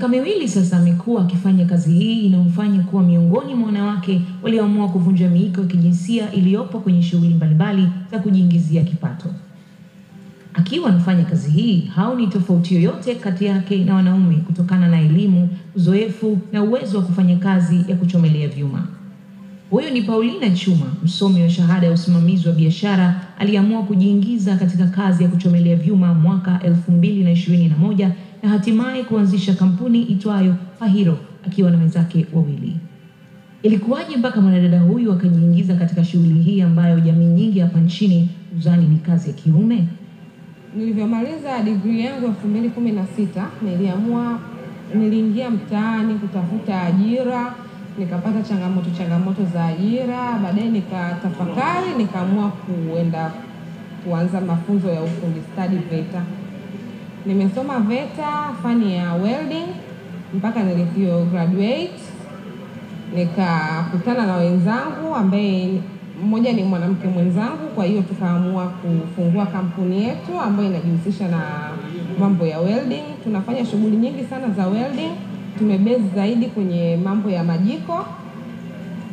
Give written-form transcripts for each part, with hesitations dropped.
miaka miwili sasa amekuwa akifanya kazi hii inayomfanya kuwa miongoni mwa wanawake walioamua kuvunja miiko ya kijinsia iliyopo kwenye shughuli mbalimbali za kujiingizia kipato. Akiwa anafanya kazi hii, haoni tofauti yoyote kati yake na wanaume kutokana na elimu, uzoefu na uwezo wa kufanya kazi ya kuchomelea vyuma. Huyo ni Paulina Chuma, msomi wa shahada ya usimamizi wa biashara, aliamua kujiingiza katika kazi ya kuchomelea vyuma mwaka 2021 na hatimaye kuanzisha kampuni itwayo Fahiro akiwa na wenzake wawili. Ilikuwaje mpaka mwanadada huyu akajiingiza katika shughuli hii ambayo jamii nyingi hapa nchini hudhani ni kazi ya kiume? Nilivyomaliza degree yangu 2016, niliingia mtaani kutafuta ajira, nikapata changamoto za ajira, baadaye nikatafakari, nikaamua kuanza mafunzo ya ufundi stadi VETA. Nimesoma VETA fani ya welding mpaka nilivyo graduate. Nikakutana na wenzangu ambaye mmoja ni mwanamke mwenzangu, kwa hiyo tukaamua kufungua kampuni yetu ambayo inajihusisha na mambo ya welding. Tunafanya shughuli nyingi sana za welding. Tumebase zaidi kwenye mambo ya majiko.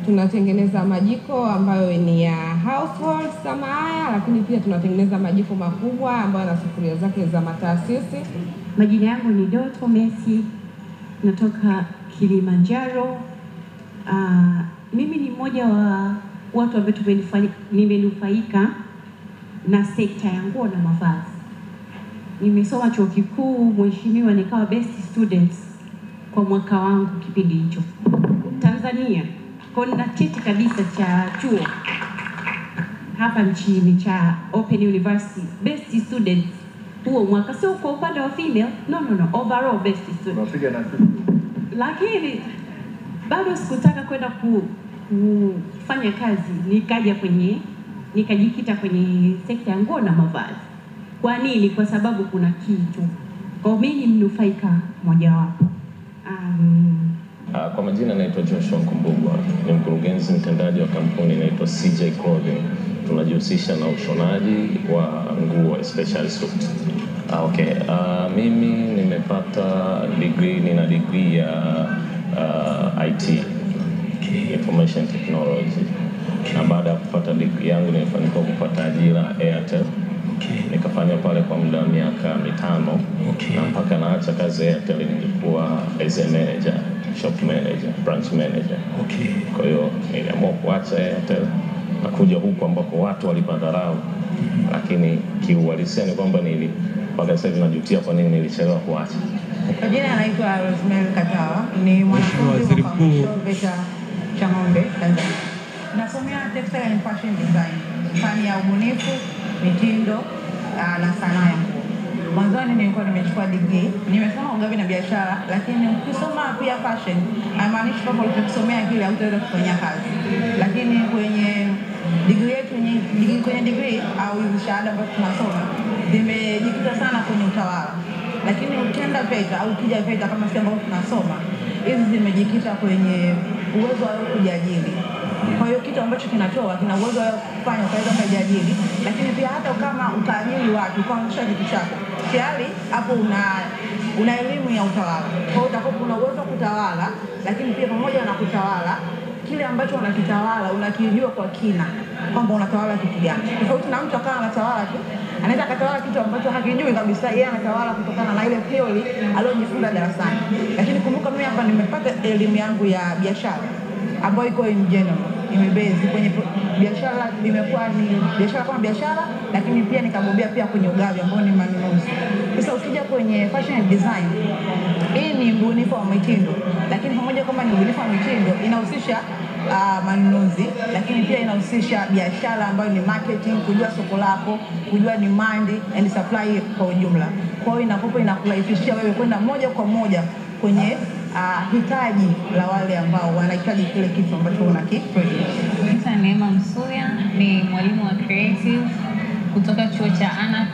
Tunatengeneza majiko ambayo ni ya household kama haya, lakini pia tunatengeneza majiko makubwa ambayo yana sufuria zake za mataasisi. Majina yangu ni Doto Messi, natoka Kilimanjaro. Mimi ni mmoja wa watu ambao nimenufaika na sekta ya nguo na mavazi. Nimesoma chuo kikuu, mheshimiwa, nikawa best students kwa mwaka wangu kipindi hicho Tanzania. Kuna cheti kabisa cha chuo hapa nchini cha Open University best students huo mwaka, sio kwa upande wa female, no, overall best student. Lakini bado sikutaka kwenda kufanya kazi, nikajikita kwenye sekta ya nguo na mavazi. Kwa nini? Kwa sababu kuna kitu. Kwa mimi ni mnufaika moja wapo. Kwa majina naitwa Joshua Kumbugwa, ni mkurugenzi mtendaji wa kampuni inaitwa CJ Clothing. Tunajihusisha na ushonaji wa nguo especially suit. Mimi nimepata nina degree ya IT, Information Technology. Na baada ya kupata degree yangu nilifanikiwa kupata ajira Airtel. Nikafanya pale kwa muda wa miaka 5. Na mpaka naacha kazi ya Airtel nilikuwa as a manager, shop manager, branch manager. Kwa hiyo niliamua kuacha Airtel na kuja huku ambako watu walipadharau. Lakini kiuhalisia ni kwamba mpaka sasa hivi najutia kwa nini nilichelewa kuacha. Kwa jina naitwa Rosemary Katawa, ni mwanafunzi wa VETA Chang'ombe, Tanzania. Nasomea textile and fashion design, fani ya ubunifu, mitindo na sanaa ya nguo. Mwanzoni nilikuwa nimechukua degree, nimesoma ugavi na biashara, lakini ukisoma pia fashion, haimaanishi kwamba utakisomea kile hautaweza kufanya kazi. Lakini kwenye degree yetu kwenye degree au shahada ambazo tunasoma, zimejikita sana kwenye utawala. Lakini ukienda VETA au ukija VETA kama sisi ambao tunasoma, hizi zimejikita kwenye uwezo wa kujiajiri. Kwa hiyo kitu ambacho kina uwezo wa kufanya ukaweza kujiajiri, lakini pia hata kama utaajiri watu kwa mwisho kitu chako, tayari hapo una elimu ya utawala. Kwa hiyo utakuwa una uwezo wa kutawala, lakini pia pamoja na kutawala, kile ambacho unakitawala unakijua kwa kina kwamba unatawala kitu gani. Tofauti na mtu akawa anatawala tu, anaweza akatawala kitu ambacho hakijui kabisa, yeye anatawala kutokana na ile theory aliyojifunza darasani. Lakini kumbuka mimi hapa nimepata elimu yangu ya biashara ambayo iko in general, imebase kwenye biashara, imekuwa ni biashara kama biashara, lakini pia nikabobea pia kwenye ugavi ambao ni manunuzi. Sasa ukija kwenye fashion design, hii ni ubunifu wa mitindo, lakini pamoja kama ni ubunifu wa mitindo inahusisha manunuzi, lakini pia inahusisha biashara ambayo ni marketing, kujua soko lako, kujua demand and supply kwa ujumla. Kwa hiyo inakurahisishia wewe kwenda moja kwa moja kwenye hitaji la wale ambao wanahitaji kile kitu ambacho unakiproduce. Naitwa Neema Msuya, ni mwalimu wa creative kutoka chuo cha Ana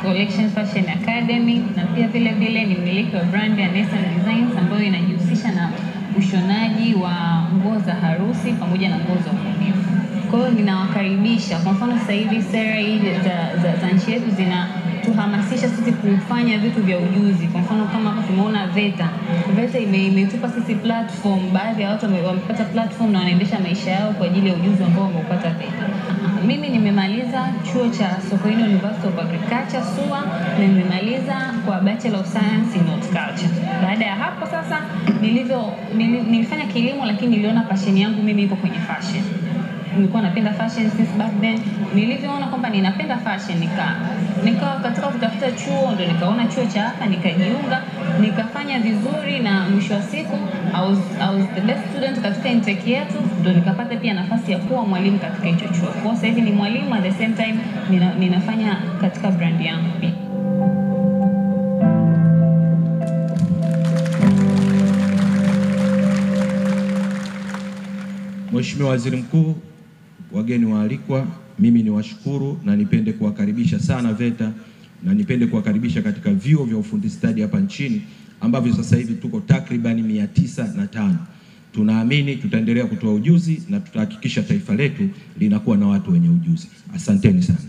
Collection Fashion Academy, na pia vile ni mmiliki wa brand ya Nessa Designs ambayo inajihusisha na ushonaji wa nguo za harusi pamoja na nguo za ubunifu. Kwa hiyo ninawakaribisha. Kwa mfano sasa hivi sera hizi za nchi yetu imetuhamasisha sisi kufanya vitu vya ujuzi. Kwa mfano kama hapa tumeona VETA imetupa sisi platform, baadhi ya watu wamepata platform na wanaendesha maisha yao kwa ajili ya ujuzi ambao wameupata VETA. Mimi nimemaliza chuo cha Sokoine University of Agriculture SUA, na nimemaliza kwa Bachelor of Science in Horticulture. Baada ya hapo sasa nilifanya kilimo, lakini niliona passion yangu mimi iko kwenye fashion. Nilikuwa napenda fashion since back then. Nilivyoona kwamba ninapenda fashion, nikawa katika kutafuta chuo, ndo nikaona chuo cha hapa, nikajiunga, nikafanya vizuri, na mwisho wa siku I was the best student katika intake yetu, ndo nikapata pia nafasi ya kuwa mwalimu katika hicho chuo. Kwa sasa hivi ni mwalimu, at the same time ninafanya katika brand yangu pia. Mheshimiwa Waziri Mkuu, wageni waalikwa, mimi ni washukuru na nipende kuwakaribisha sana VETA, na nipende kuwakaribisha katika vyuo vya ufundi stadi hapa nchini ambavyo sasa hivi tuko takriban 905. Tunaamini tutaendelea kutoa ujuzi na tutahakikisha taifa letu linakuwa na watu wenye ujuzi. Asanteni sana.